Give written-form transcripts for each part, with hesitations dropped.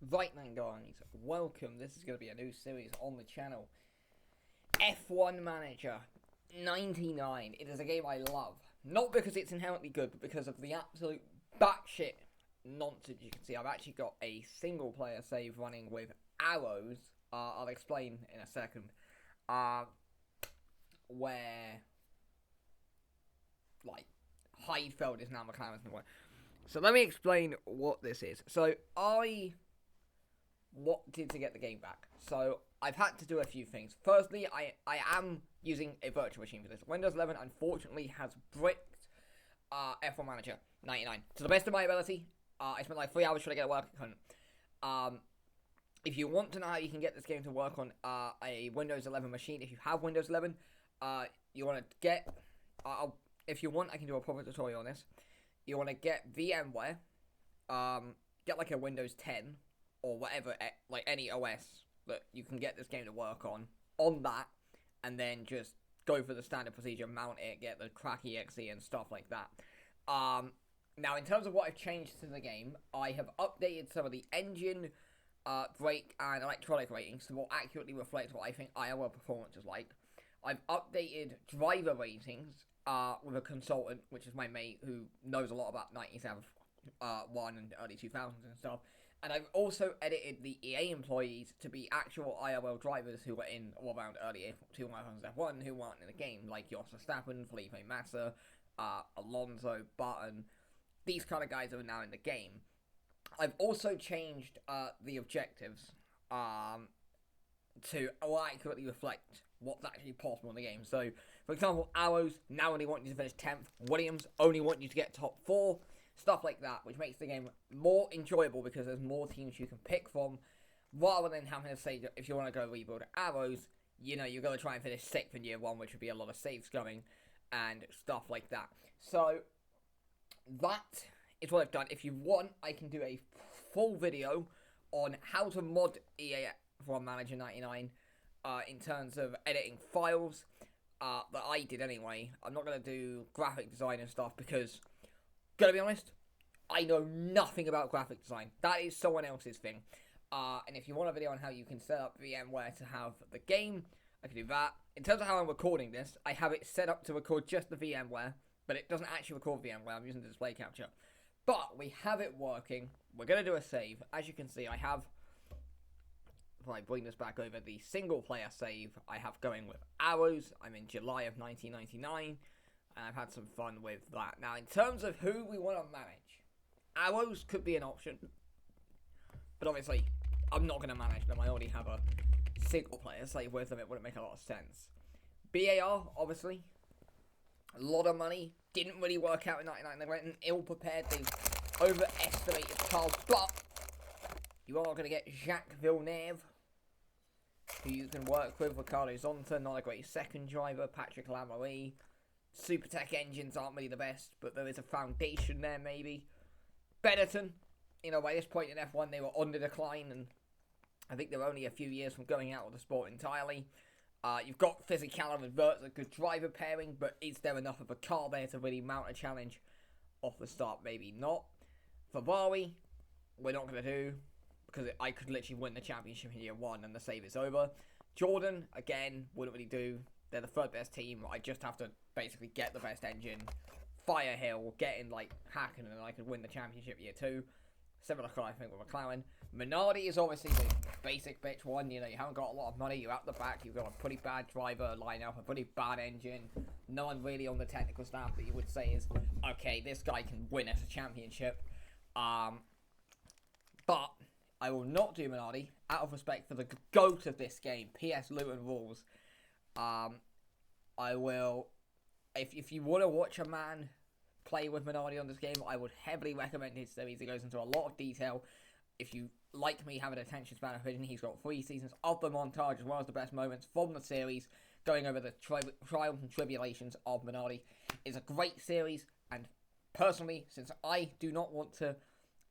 Right then guys, welcome. This is going to be a new series on the channel. F1 Manager 99. It is a game I love. Not because it's inherently good, but because of the absolute batshit nonsense you can see. I've actually got a single player save running with arrows. I'll explain in a second. Where, like, Heidfeld is now McLaren's number one. So let me explain what this is. So what did to get the game back? So I've had to do a few things. Firstly, I am using a virtual machine for this. Windows 11 unfortunately has bricked F1 Manager 99 to the best of my ability. I spent like 3 hours trying to get it working. If you want to know how you can get this game to work on a Windows 11 machine, if you have Windows 11, you want to get. If you want, I can do a proper tutorial on this. You want to get VMware, get like a Windows 10 or whatever, like any OS that you can get this game to work on that, and then just go for the standard procedure, mount it, get the crack exe and stuff like that. Now, in terms of what I've changed to the game, I have updated some of the engine, brake, and electronic ratings to more accurately reflect what I think IRL performance is like. I've updated driver ratings with a consultant, which is my mate who knows a lot about 97.1 and early 2000s and stuff. And I've also edited the EA employees to be actual IRL drivers who were in all around early 2000s F1 who weren't in the game, like Jos Verstappen, Felipe Massa, Alonso, Button. These kind of guys are now in the game. I've also changed the objectives to accurately reflect what's actually possible in the game. So, for example, Arrows now only want you to finish 10th. Williams only want you to get top 4. Stuff like that, which makes the game more enjoyable because there's more teams you can pick from, rather than having to say that if you want to go rebuild Arrows, you know, you're going to try and finish 6th in year 1, which would be a lot of saves going, and stuff like that. So, that is what I've done. If you want, I can do a full video on how to mod EA F1 Manager 99 in terms of editing files that I did anyway. I'm not going to do graphic design and stuff because, gotta be honest, I know nothing about graphic design. That is someone else's thing. And if you want a video on how you can set up VMware to have the game, I can do that. In terms of how I'm recording this, I have it set up to record just the VMware, but it doesn't actually record VMware. I'm using the display capture. But we have it working. We're going to do a save. As you can see, I have, if I bring this back over, the single player save I have going with arrows. I'm in July of 1999. And I've had some fun with that. Now, in terms of who we want to manage, arrows could be an option. But obviously, I'm not going to manage them. I already have a single player save with them. It wouldn't make a lot of sense. BAR, obviously. A lot of money. Didn't really work out in 99. They went ill-prepared. They overestimated Charles. But you are going to get Jacques Villeneuve, who you can work with. Ricardo Zonta, not a great second driver. Patrick Lamoureux. Supertech engines aren't really the best, but there is a foundation there, maybe. Benetton, you know, by this point in F1, they were on the decline, and I think they're only a few years from going out of the sport entirely. You've got Fisichella and Wirtz, a good driver pairing, but is there enough of a car there to really mount a challenge off the start? Maybe not. Ferrari, we're not going to do, because I could literally win the championship in year 1 and the save is over. Jordan, again, wouldn't really do. They're the third best team. I just have to basically get the best engine, fire Hill, get in like Hacken, and I could win the championship year 2. Similar kind of thing with McLaren. Minardi is obviously the basic bitch one. You know, you haven't got a lot of money. You're out the back. You've got a pretty bad driver lineup, a pretty bad engine. No one really on the technical staff that you would say is, okay, this guy can win us a championship. But I will not do Minardi out of respect for the GOAT of this game, P.S. Luton Rules. I will, if you want to watch a man play with Minardi on this game, I would heavily recommend his series. It goes into a lot of detail. If you, like me, have an attention span of vision, he's got 3 seasons of the montage as well as the best moments from the series, going over the trials and tribulations of Minardi. It's a great series, and personally, since I do not want to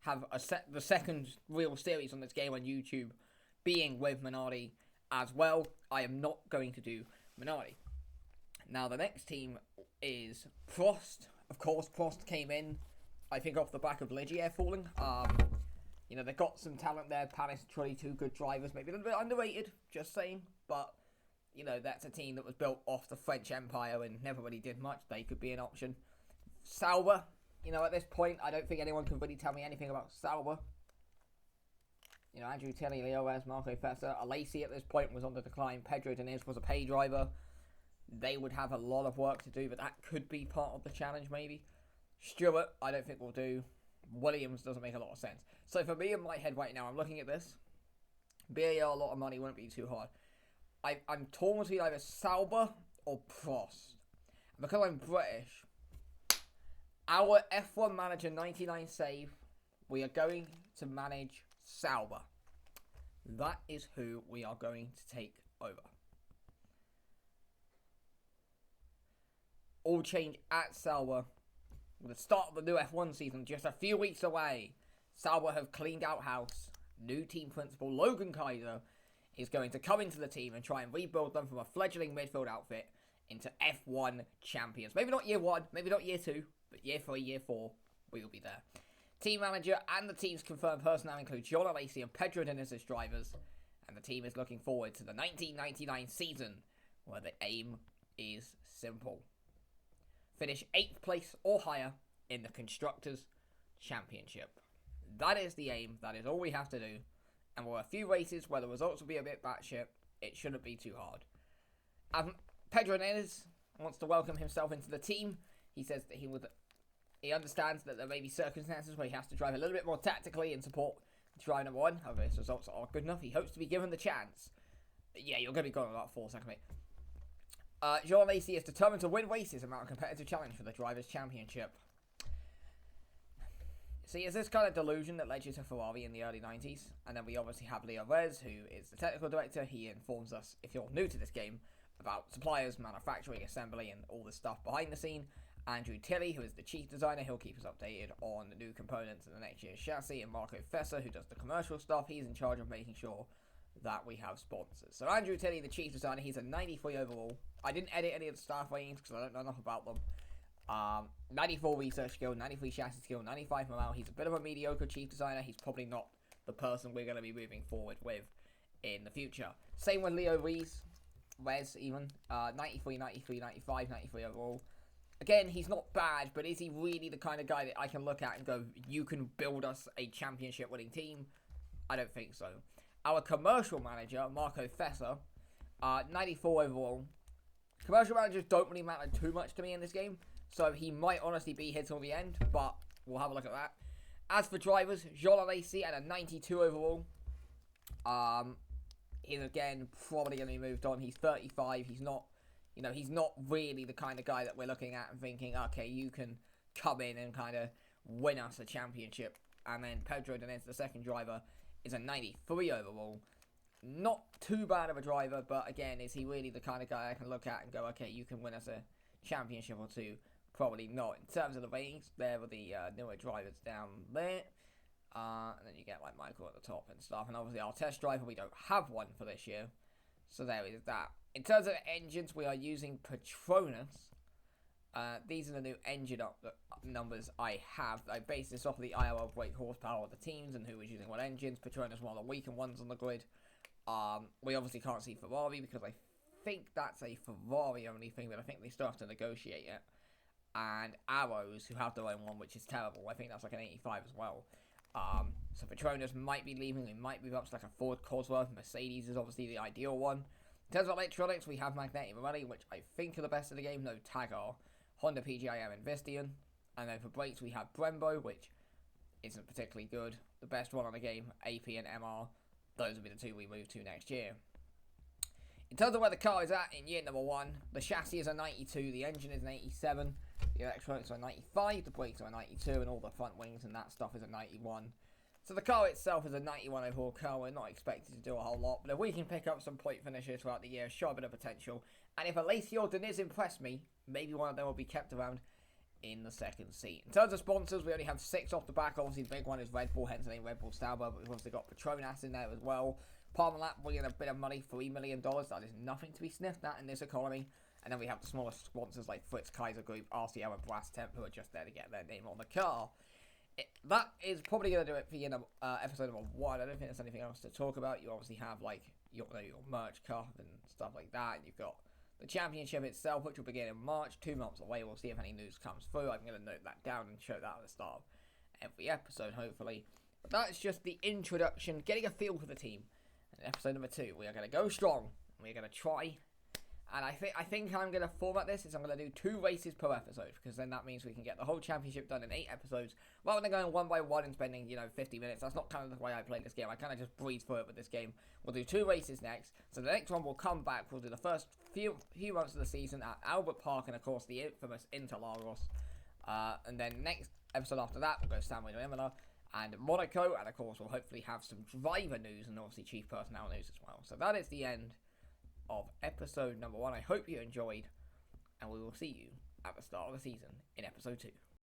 have the second real series on this game on YouTube being with Minardi as well, I am not going to do Minardi. Now, the next team is Prost. Of course, Prost came in, I think, off the back of Ligier falling. You know, they've got some talent there. Palace, Trulli, two good drivers. Maybe a little bit underrated, just saying. But, you know, that's a team that was built off the French Empire and never really did much. They could be an option. Sauber, you know, at this point, I don't think anyone can really tell me anything about Sauber. You know, Andrew Tilley, Leo Rez, Marco Fessa, Alesi at this point was on the decline. Pedro Diniz was a pay driver. They would have a lot of work to do, but that could be part of the challenge, maybe. Stewart, I don't think will do. Williams doesn't make a lot of sense. So for me in my head right now, I'm looking at this. BAR, a lot of money wouldn't be too hard. I'm torn between either Sauber or Prost. And because I'm British, our F1M99 save, we are going to manage Sauber. That is who we are going to take over. All change at Sauber. With the start of the new F1 season just a few weeks away, Sauber have cleaned out house. New team principal Logan Kaiser is going to come into the team and try and rebuild them from a fledgling midfield outfit into F1 champions. Maybe not year 1, maybe not year 2, but year 3, year 4, we will be there. Team manager and the team's confirmed personnel include John Alesi and Pedro Diniz as drivers, and the team is looking forward to the 1999 season, where the aim is simple. Finish 8th place or higher in the Constructors' Championship. That is the aim. That is all we have to do. And with a few races where the results will be a bit batshit, it shouldn't be too hard. Pedro Diniz wants to welcome himself into the team. He says that he understands that there may be circumstances where he has to drive a little bit more tactically and support driver number 1. However, his results are good enough. He hopes to be given the chance. Yeah, you're going to be going about 4 seconds, mate. Jean Alesi is determined to win races and mount a competitive challenge for the Drivers' Championship. See, it's this kind of delusion that led you to Ferrari in the early 90s. And then we obviously have Leo Rez, who is the technical director. He informs us, if you're new to this game, about suppliers, manufacturing, assembly, and all the stuff behind the scene. Andrew Tilley, who is the chief designer, he'll keep us updated on the new components in the next year's chassis. And Marco Fessa, who does the commercial stuff, he's in charge of making sure that we have sponsors. So Andrew Tilley, the chief designer, he's a 93 overall. I didn't edit any of the staff ratings because I don't know enough about them. 94 research skill, 93 chassis skill, 95 morale. He's a bit of a mediocre chief designer. He's probably not the person we're going to be moving forward with in the future. Same with Leo Rez even. 93, 93, 95, 93 overall. Again, he's not bad, but is he really the kind of guy that I can look at and go, you can build us a championship winning team? I don't think so. Our commercial manager, Marco Fessa, 94 overall. Commercial managers don't really matter too much to me in this game, so he might honestly be here till the end, but we'll have a look at that. As for drivers, Jean Alesi at a 92 overall. He's again probably going to be moved on. He's 35. He's not, he's not really the kind of guy that we're looking at and thinking, okay, you can come in and kind of win us a championship. And then Pedro Diniz, the second driver, is a 93 overall. Not too bad of a driver, but again, is he really the kind of guy I can look at and go, okay, you can win us a championship or two? Probably not. In terms of the ratings, there are the newer drivers down there. And then you get like Michael at the top and stuff. And obviously our test driver, we don't have one for this year. So there is that. In terms of engines, we are using Petronas. These are the new engine numbers I have. I based this off of the IRL brake horsepower of the teams and who was using what engines. Petronas one of the weaker ones on the grid. We obviously can't see Ferrari because I think that's a Ferrari only thing, but I think they still have to negotiate it. And Arrows, who have their own one, which is terrible. I think that's like an 85 as well. So Petronas might be leaving. We might move up to like a Ford Cosworth. Mercedes is obviously the ideal one. In terms of electronics, we have Magneti Marelli, which I think are the best of the game. No, Tagar, Honda PGIM, and Vistian. And then for brakes, we have Brembo, which isn't particularly good. The best one on the game, AP and MR. Those will be the two we move to next year. In terms of where the car is at in year number 1, the chassis is a 92, the engine is an 87, the electronics are a 95, the brakes are a 92, and all the front wings and that stuff is a 91. So the car itself is a 91 overall car. We're not expected to do a whole lot, but if we can pick up some point finishes throughout the year, show a bit of potential, and if Alesi or Diniz impress me, maybe one of them will be kept around in the second seat. In terms of sponsors, we only have 6 off the back. Obviously, the big one is Red Bull, hence the name Red Bull Sauber, but we've also got Petronas in there as well. Parmalat bringing a bit of money, $3 million. That is nothing to be sniffed at in this economy. And then we have the smaller sponsors like Fritz Kaiser Group, RCL, and Brastemp, who are just there to get their name on the car. that is probably going to do it for episode number 1. I don't think there's anything else to talk about. You obviously have like your merch cup and stuff like that. You've got the championship itself, which will begin in March, 2 months away. We'll see if any news comes through. I'm going to note that down and show that at the start of every episode, hopefully. But that's just the introduction, getting a feel for the team. And episode number 2, we are going to go strong. We're going to try. And I think I'm going to format this is I'm going to do 2 races per episode, because then that means we can get the whole championship done in 8 episodes, rather than going one by one and spending, 50 minutes. That's not kind of the way I play this game. I kind of just breeze through it with this game. We'll do 2 races next. So the next one will come back. We'll do the first few months of the season at Albert Park, and of course the infamous Interlagos. And then next episode after that, we'll go San Marino Imola and Monaco, and of course we'll hopefully have some driver news and obviously chief personnel news as well. So that is the end of episode number 1. I hope you enjoyed, and we will see you at the start of the season in episode 2.